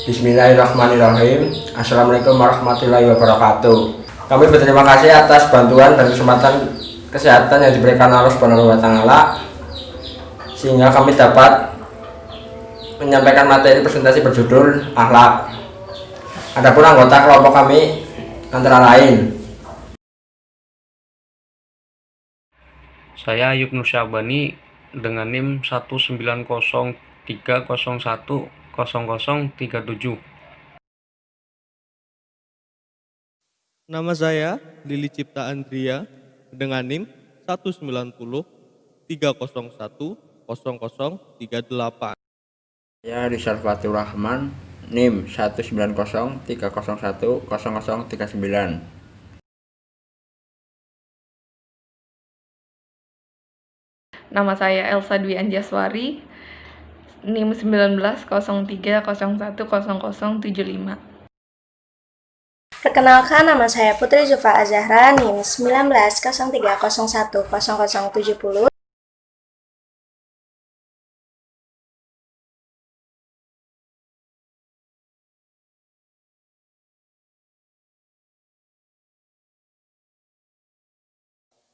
Bismillahirrahmanirrahim. Assalamualaikum warahmatullahi wabarakatuh. Kami berterima kasih atas bantuan dan kesempatan kesehatan yang diberikan Allah Subhanahu wa taala sehingga kami dapat menyampaikan materi presentasi berjudul akhlak. Adapun anggota kelompok kami antara lain Saya Ayub Nur Syabani dengan NIM 19030100037. Nama saya Lili Cipta Andria dengan NIM 19030100038. saya Rizal Fatur Rahman, NIM 19030100039. Nama saya Elsa Dwi Anjaswari, NIM 1903010075. Perkenalkan, nama saya Putri Zulfa Azahra, NIM 1903010070.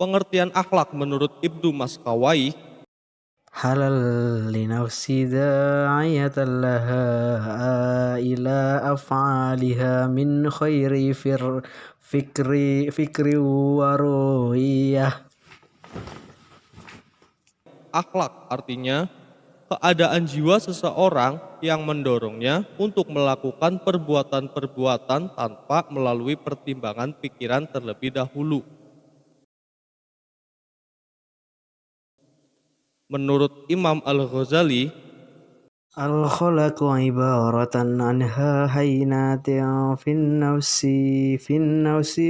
Pengertian akhlak menurut Ibnu Maskawai, halal li nafsi da'ayatan laha ila af'aliha min khairi fikri wa ru'iyah. akhlak artinya keadaan jiwa seseorang yang mendorongnya untuk melakukan perbuatan-perbuatan tanpa melalui pertimbangan pikiran terlebih dahulu. Menurut Imam Al-Ghazali, Al-khalaqu ibaratan anha haynatin fin nafsi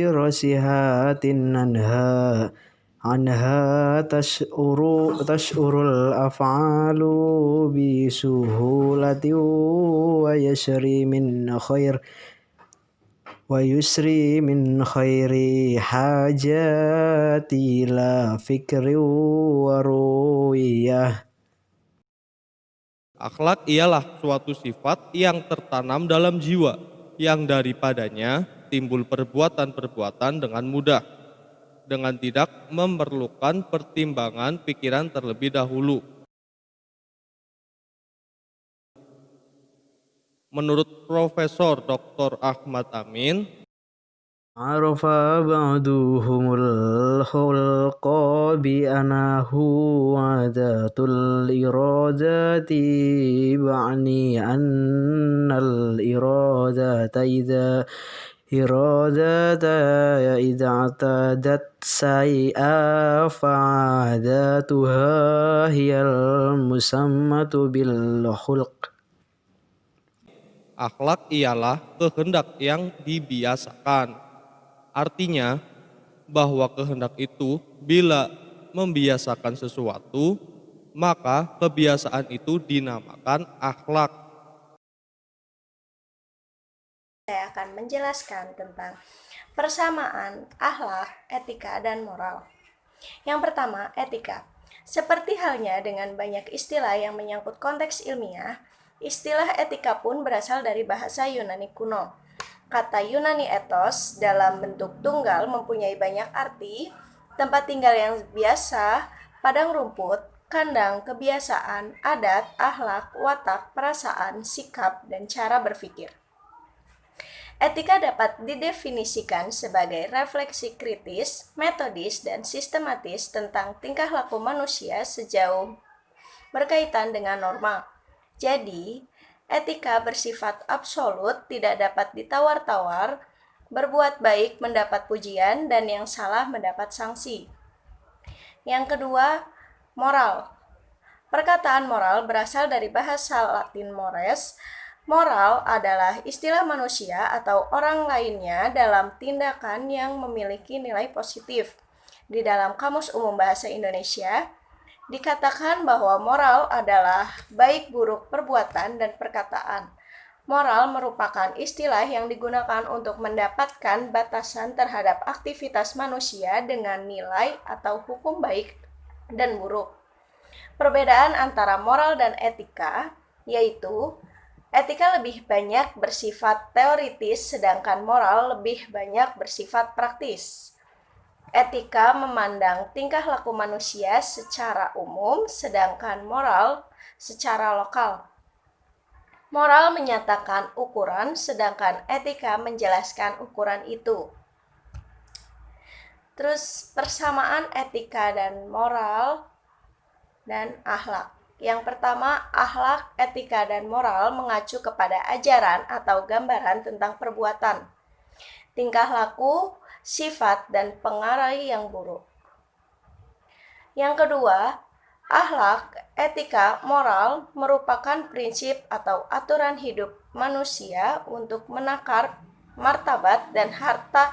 rasihatin anha tash'urul af'alu bi suhulati wa yusri min khairi hajati la fikri wa ru'iyah. akhlak ialah suatu sifat yang tertanam dalam jiwa, yang daripadanya timbul perbuatan-perbuatan dengan mudah, dengan tidak memerlukan pertimbangan pikiran terlebih dahulu. Menurut Profesor Dr. Ahmad Amin, Arafa ba'duhumul khulqa bi anahu adatul iradati ba'ni annal iradata idza atadat say'a fa'adatuha hiyal musammatu bil khulq. akhlak ialah kehendak yang dibiasakan. Artinya, bahwa kehendak itu bila membiasakan sesuatu, maka kebiasaan itu dinamakan akhlak. Saya akan menjelaskan tentang persamaan akhlak, etika, dan moral. Yang pertama, etika. Seperti halnya dengan banyak istilah yang menyangkut konteks ilmiah, istilah etika pun berasal dari bahasa Yunani kuno. Kata Yunani ethos dalam bentuk tunggal mempunyai banyak arti: tempat tinggal yang biasa, padang rumput, kandang, kebiasaan, adat, akhlak, watak, perasaan, sikap, dan cara berpikir. Etika dapat didefinisikan sebagai refleksi kritis, metodis, dan sistematis tentang tingkah laku manusia sejauh berkaitan dengan norma. Jadi, etika bersifat absolut, tidak dapat ditawar-tawar, berbuat baik mendapat pujian, dan yang salah mendapat sanksi. Yang kedua, moral. Perkataan moral berasal dari bahasa Latin mores. Moral adalah istilah manusia atau orang lainnya dalam tindakan yang memiliki nilai positif. Di dalam Kamus Umum Bahasa Indonesia, dikatakan bahwa moral adalah baik buruk perbuatan dan perkataan. Moral merupakan istilah yang digunakan untuk mendapatkan batasan terhadap aktivitas manusia dengan nilai atau hukum baik dan buruk. Perbedaan antara moral dan etika yaitu Etika lebih banyak bersifat teoritis, sedangkan moral lebih banyak bersifat praktis. Etika memandang tingkah laku manusia secara umum, sedangkan moral secara lokal. Moral menyatakan ukuran, sedangkan etika menjelaskan ukuran itu. Terus persamaan etika dan moral dan akhlak. Yang pertama, akhlak, etika, dan moral mengacu kepada ajaran atau gambaran tentang perbuatan, tingkah laku, sifat, dan pengaruh yang buruk. Yang kedua, akhlak, etika, moral merupakan prinsip atau aturan hidup manusia untuk menakar martabat dan harta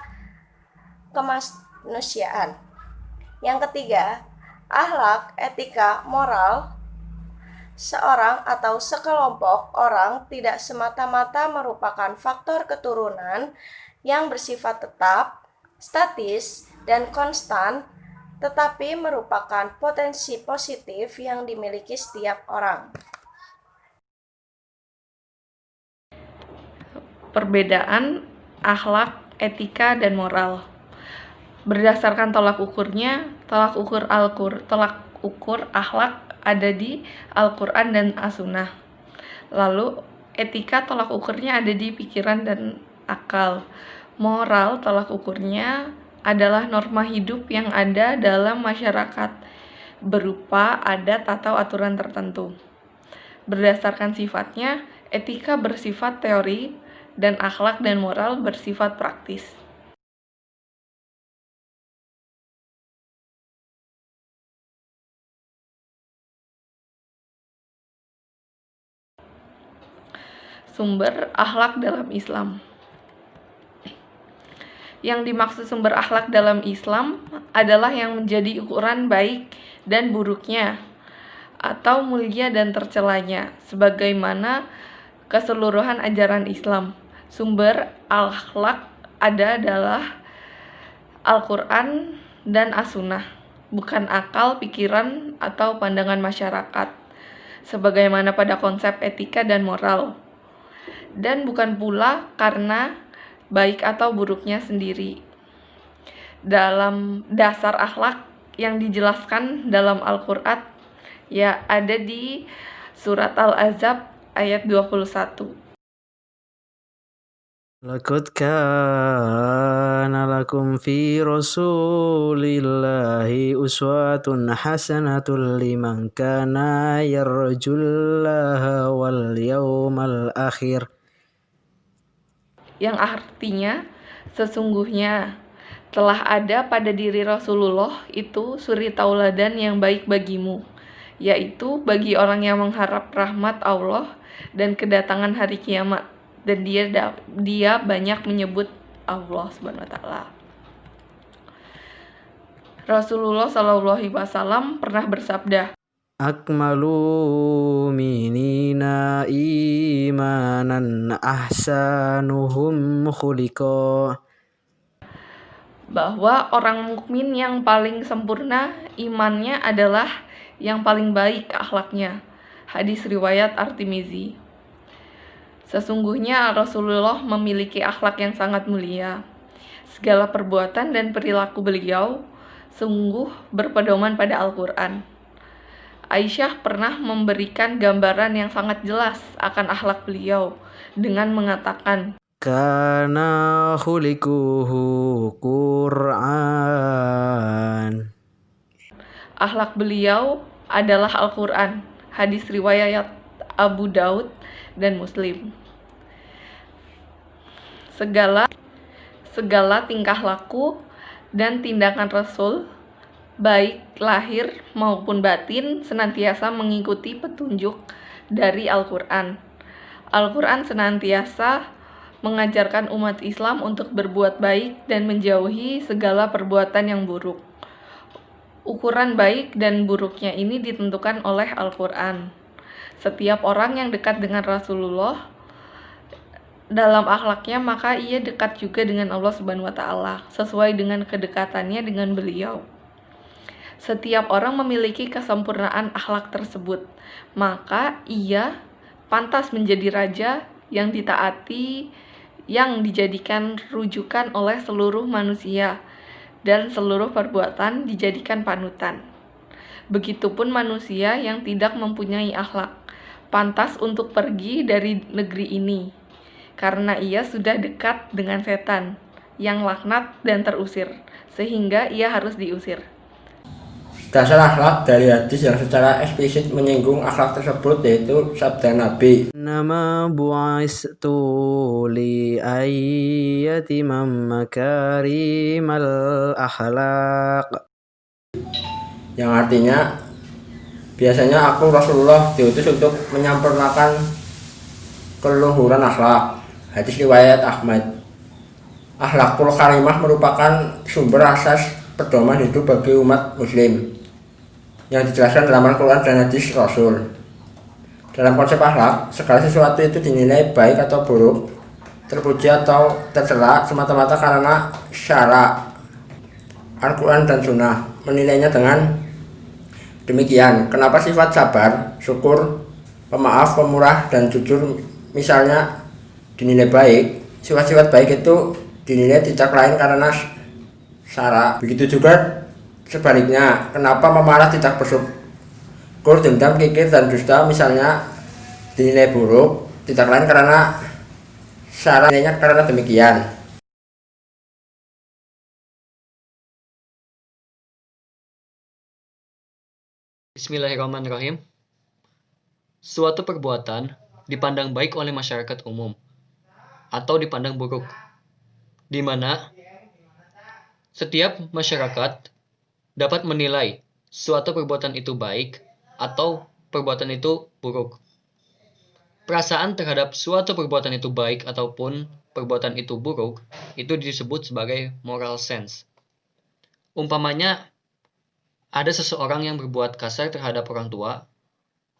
kemanusiaan. Yang ketiga, akhlak, etika, moral seorang atau sekelompok orang tidak semata-mata merupakan faktor keturunan yang bersifat tetap, statis, dan konstan, tetapi merupakan potensi positif yang dimiliki setiap orang. Perbedaan akhlak, etika, dan moral. Berdasarkan tolak ukurnya, tolak ukur akhlak ada di Al-Quran dan As-Sunnah. Lalu etika tolak ukurnya ada di pikiran dan akal. Moral tolak ukurnya adalah norma hidup yang ada dalam masyarakat berupa adat atau aturan tertentu. Berdasarkan sifatnya, etika bersifat teori dan akhlak dan moral bersifat praktis. Sumber akhlak dalam Islam. Yang dimaksud sumber akhlak dalam Islam adalah yang menjadi ukuran baik dan buruknya atau mulia dan tercelanya sebagaimana keseluruhan ajaran Islam. Sumber akhlak adalah Al-Quran dan As-Sunnah, bukan akal, pikiran, atau pandangan masyarakat sebagaimana pada konsep etika dan moral, dan bukan pula karena baik atau buruknya sendiri. Dalam dasar akhlak yang dijelaskan dalam Al-Quran ya ada di surat Al-Ahzab ayat 21. Laqad kana lakum fi rasulillahi uswatun hasanatun liman kana yarjullaha wal yawmal akhir. Yang artinya sesungguhnya telah ada pada diri Rasulullah itu suri tauladan yang baik bagimu, yaitu bagi orang yang mengharap rahmat Allah dan kedatangan hari kiamat, dan dia banyak menyebut Allah Subhanahu wa taala. Rasulullah SAW pernah bersabda, Akmalu minina imanan ahsanuhum khuliqa. Bahwa orang mukmin yang paling sempurna imannya adalah yang paling baik akhlaknya. Hadis riwayat At-Tirmizi. Sesungguhnya Rasulullah memiliki akhlak yang sangat mulia. Segala perbuatan dan perilaku beliau sungguh berpedoman pada Al-Quran. Aisyah pernah memberikan gambaran yang sangat jelas akan akhlak beliau dengan mengatakan, Kana khulikuhu Qur'an. akhlak beliau adalah Al-Quran. Hadis riwayat Abu Daud dan Muslim. Segala tingkah laku dan tindakan Rasul, baik lahir maupun batin, senantiasa mengikuti petunjuk dari Al-Quran. Al-Quran senantiasa mengajarkan umat Islam untuk berbuat baik dan menjauhi segala perbuatan yang buruk. Ukuran baik dan buruknya ini ditentukan oleh Al-Quran. Setiap orang yang dekat dengan Rasulullah dalam akhlaknya, maka ia dekat juga dengan Allah Subhanahu wa taala, sesuai dengan kedekatannya dengan beliau. Setiap orang memiliki kesempurnaan akhlak tersebut, maka ia pantas menjadi raja yang ditaati, yang dijadikan rujukan oleh seluruh manusia, dan seluruh perbuatan dijadikan panutan. Begitupun manusia yang tidak mempunyai akhlak, pantas untuk pergi dari negeri ini, karena ia sudah dekat dengan setan, yang laknat dan terusir, sehingga ia harus diusir. Dasar akhlak dari hadis yang secara eksplisit menyinggung akhlak tersebut yaitu sabda Nabi. Nama bu'istu li ayyatimam makarimal akhlaq. Yang artinya, biasanya aku Rasulullah diutus untuk menyempurnakan keluhuran akhlak. Hadis riwayat Ahmad. Akhlakul karimah merupakan sumber asas pedoman hidup bagi umat muslim yang dijelaskan dalam Al-Quran dan hadis Rasul. Dalam konsep akhlak, segala sesuatu itu dinilai baik atau buruk, terpuji atau tercela semata-mata karena syara Al-Quran dan Sunnah menilainya dengan demikian. Kenapa sifat sabar, syukur, pemaaf, pemurah, dan jujur misalnya dinilai baik, sifat-sifat baik itu dinilai tidak lain karena syara. Begitu juga sebaliknya, kenapa memarah, tidak bersyukur, dendam, kikir, dan dusta misalnya dinilai buruk, tidak lain karena syara nilainya karena demikian. Bismillahirrahmanirrahim. Suatu perbuatan dipandang baik oleh masyarakat umum atau dipandang buruk, di mana setiap masyarakat dapat menilai suatu perbuatan itu baik atau perbuatan itu buruk. Perasaan terhadap suatu perbuatan itu baik ataupun perbuatan itu buruk itu disebut sebagai moral sense. Umpamanya, ada seseorang yang berbuat kasar terhadap orang tua,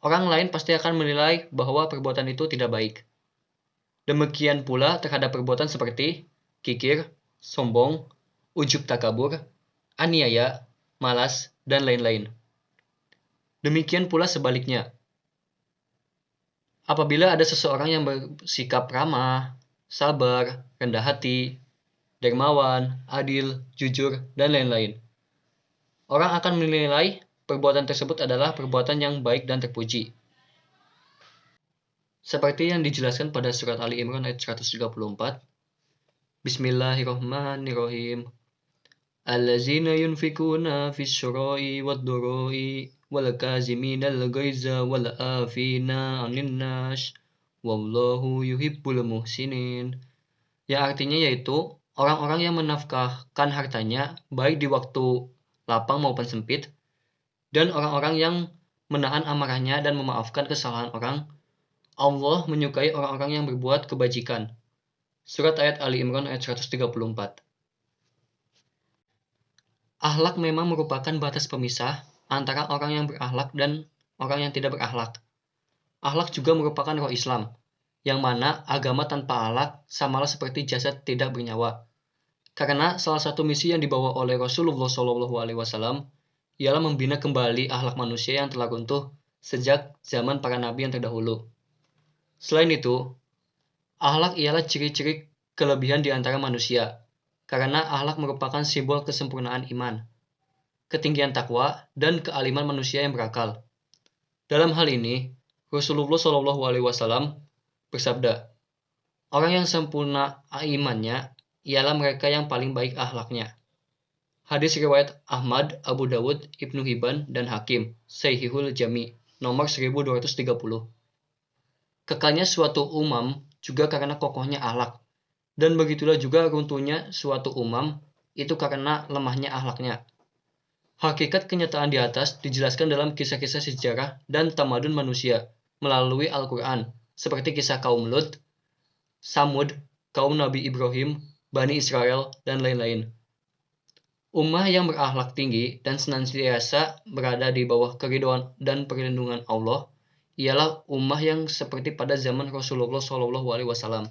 orang lain pasti akan menilai bahwa perbuatan itu tidak baik. Demikian pula terhadap perbuatan seperti kikir, sombong, ujub takabur, aniaya, malas, dan lain-lain. Demikian pula sebaliknya. Apabila ada seseorang yang bersikap ramah, sabar, rendah hati, dermawan, adil, jujur, dan lain-lain, orang akan menilai perbuatan tersebut adalah perbuatan yang baik dan terpuji. Seperti yang dijelaskan pada surat Ali Imran ayat 134. Bismillahirrahmanirrahim. Allazina yunfikuna fis syura'i wad-durai wal kaziminal ghaiza wal afina 'anil nas wallahu yuhibbul muhsinin. Yang artinya yaitu orang-orang yang menafkahkan hartanya baik di waktu lapang maupun sempit, dan orang-orang yang menahan amarahnya dan memaafkan kesalahan orang. Allah menyukai orang-orang yang berbuat kebajikan. Surat ayat Ali Imran ayat 134. Akhlak memang merupakan batas pemisah antara orang yang berakhlak dan orang yang tidak berakhlak. Akhlak juga merupakan roh Islam, yang mana agama tanpa akhlak samalah seperti jasad tidak bernyawa. Karena salah satu misi yang dibawa oleh Rasulullah SAW ialah membina kembali akhlak manusia yang telah runtuh sejak zaman para nabi yang terdahulu. Selain itu, akhlak ialah ciri-ciri kelebihan di antara manusia, karena akhlak merupakan simbol kesempurnaan iman, ketinggian takwa, dan kealiman manusia yang berakal. Dalam hal ini, Rasulullah SAW bersabda, orang yang sempurna imannya ialah mereka yang paling baik akhlaknya. Hadis riwayat Ahmad, Abu Dawud, Ibnu Hibban, dan Hakim, Sahihul Jami, nomor 1230. Kekalnya suatu umam juga karena kokohnya akhlak, dan begitulah juga runtuhnya suatu umam itu karena lemahnya akhlaknya. Hakikat kenyataan di atas dijelaskan dalam kisah-kisah sejarah dan tamadun manusia melalui Al-Quran, seperti kisah kaum Lut, Samud, kaum Nabi Ibrahim, Bani Israel, dan lain-lain. Ummah yang berakhlak tinggi dan senantiasa berada di bawah keridhaan dan perlindungan Allah ialah ummah yang seperti pada zaman Rasulullah SAW.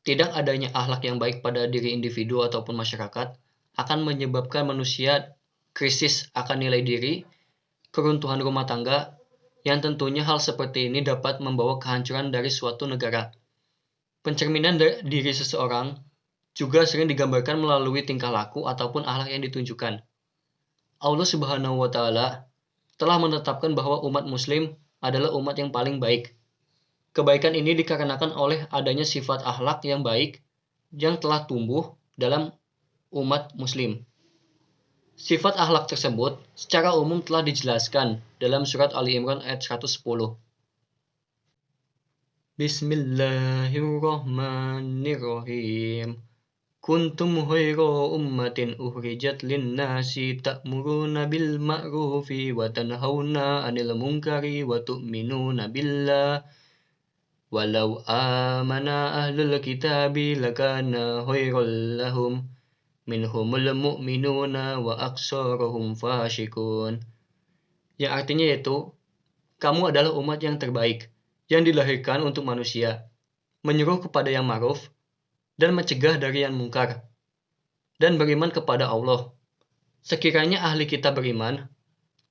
Tidak adanya akhlak yang baik pada diri individu ataupun masyarakat akan menyebabkan manusia krisis akan nilai diri, keruntuhan rumah tangga, yang tentunya hal seperti ini dapat membawa kehancuran dari suatu negara. Pencerminan diri seseorang juga sering digambarkan melalui tingkah laku ataupun akhlak yang ditunjukkan. Allah Subhanahu wa Ta'ala telah menetapkan bahwa umat Muslim adalah umat yang paling baik. Kebaikan ini dikarenakan oleh adanya sifat akhlak yang baik yang telah tumbuh dalam umat Muslim. Sifat akhlak tersebut secara umum telah dijelaskan dalam surat Ali Imran ayat 110. Bismillahirrahmanirrahim. Kuntum khairu ummatin ukhrijat lin-nasi ta'muruna bil ma'rufi wa tanhauna 'anil munkari wa tu'minuna billah. Walau amana ahlul kitabi lakana khairul lahum minhumul mu'minuna wa aksaruhum fasiqun. Yang artinya yaitu, kamu adalah umat yang terbaik, yang dilahirkan untuk manusia, menyuruh kepada yang ma'ruf, dan mencegah dari yang mungkar, dan beriman kepada Allah. Sekiranya ahli kitab beriman,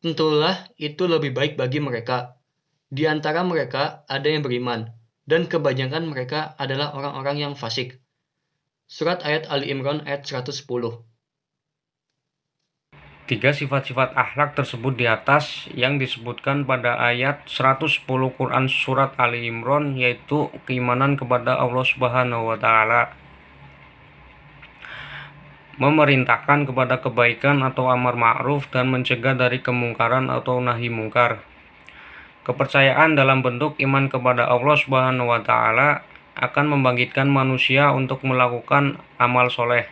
tentulah itu lebih baik bagi mereka. Di antara mereka ada yang beriman, dan kebanyakan mereka adalah orang-orang yang fasik. Surat ayat Ali Imran ayat 110. 3 sifat-sifat akhlak tersebut di atas yang disebutkan pada ayat 110 Quran Surat Ali Imran, yaitu keimanan kepada Allah Subhanahu wa Ta'ala, memerintahkan kepada kebaikan atau amar ma'ruf, dan mencegah dari kemungkaran atau nahi mungkar. Kepercayaan dalam bentuk iman kepada Allah Subhanahu wa Ta'ala akan membangkitkan manusia untuk melakukan amal soleh.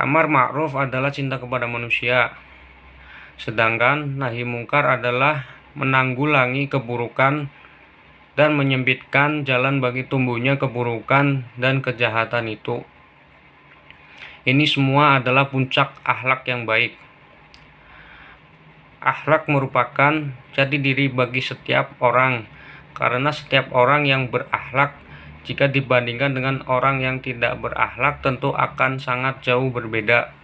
Amar ma'ruf adalah cinta kepada manusia, sedangkan nahi mungkar adalah menanggulangi keburukan dan menyempitkan jalan bagi tumbuhnya keburukan dan kejahatan itu. Ini semua adalah puncak akhlak yang baik. Akhlak merupakan jati diri bagi setiap orang, karena setiap orang yang berakhlak jika dibandingkan dengan orang yang tidak berakhlak tentu akan sangat jauh berbeda.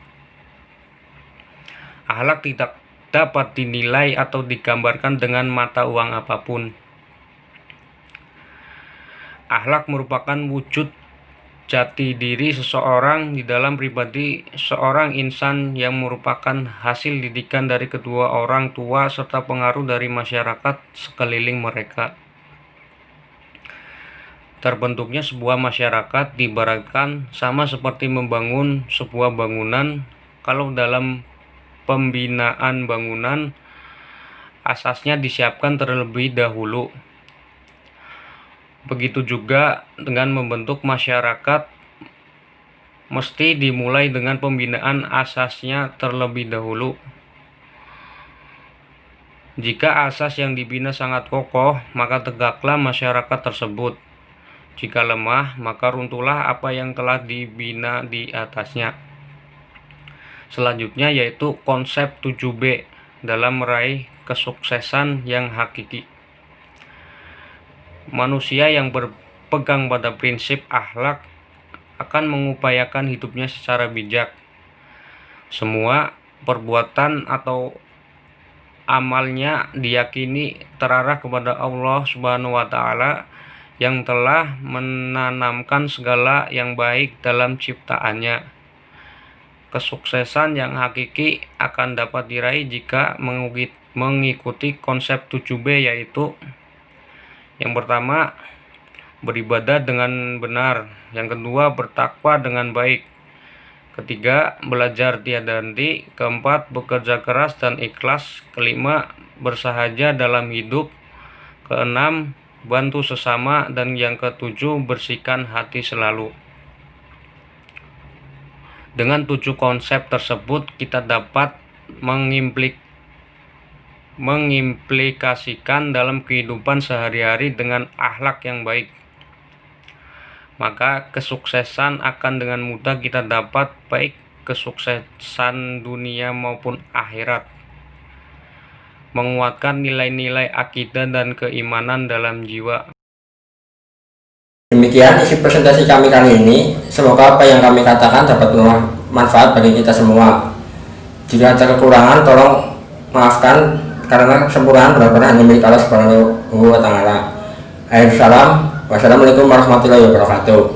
Akhlak tidak dapat dinilai atau digambarkan dengan mata uang apapun. Akhlak merupakan wujud jati diri seseorang di dalam pribadi seorang insan yang merupakan hasil didikan dari kedua orang tua serta pengaruh dari masyarakat sekeliling mereka. Terbentuknya sebuah masyarakat diibaratkan sama seperti membangun sebuah bangunan. Kalau dalam pembinaan bangunan, asasnya disiapkan terlebih dahulu. Begitu juga dengan membentuk masyarakat, mesti dimulai dengan pembinaan asasnya terlebih dahulu. Jika asas yang dibina sangat kokoh, maka tegaklah masyarakat tersebut. Jika lemah, maka runtuhlah apa yang telah dibina di atasnya. Selanjutnya yaitu konsep 7B dalam meraih kesuksesan yang hakiki. Manusia yang berpegang pada prinsip akhlak akan mengupayakan hidupnya secara bijak. Semua perbuatan atau amalnya diyakini terarah kepada Allah Subhanahu wa Ta'ala yang telah menanamkan segala yang baik dalam ciptaannya. Kesuksesan yang hakiki akan dapat diraih jika mengikuti konsep 7B, yaitu yang pertama, beribadah dengan benar. Yang kedua, bertakwa dengan baik. Ketiga, belajar tiada henti. Keempat, bekerja keras dan ikhlas. Kelima, bersahaja dalam hidup. Keenam, bantu sesama. Dan yang ketujuh, bersihkan hati selalu. Dengan 7 konsep tersebut, kita dapat mengimplikasikan dalam kehidupan sehari-hari dengan akhlak yang baik. Maka kesuksesan akan dengan mudah kita dapat, baik kesuksesan dunia maupun akhirat. Menguatkan nilai-nilai akidah dan keimanan dalam jiwa. Demikian isi presentasi kami kali ini. Semoga apa yang kami katakan dapat bermanfaat bagi kita semua. Jika ada kekurangan, tolong maafkan. karena kesempurnaan benar-benar hanya milik Allah Subhanahu wa Ta'ala. Akhir salam, wassalamualaikum warahmatullahi wabarakatuh.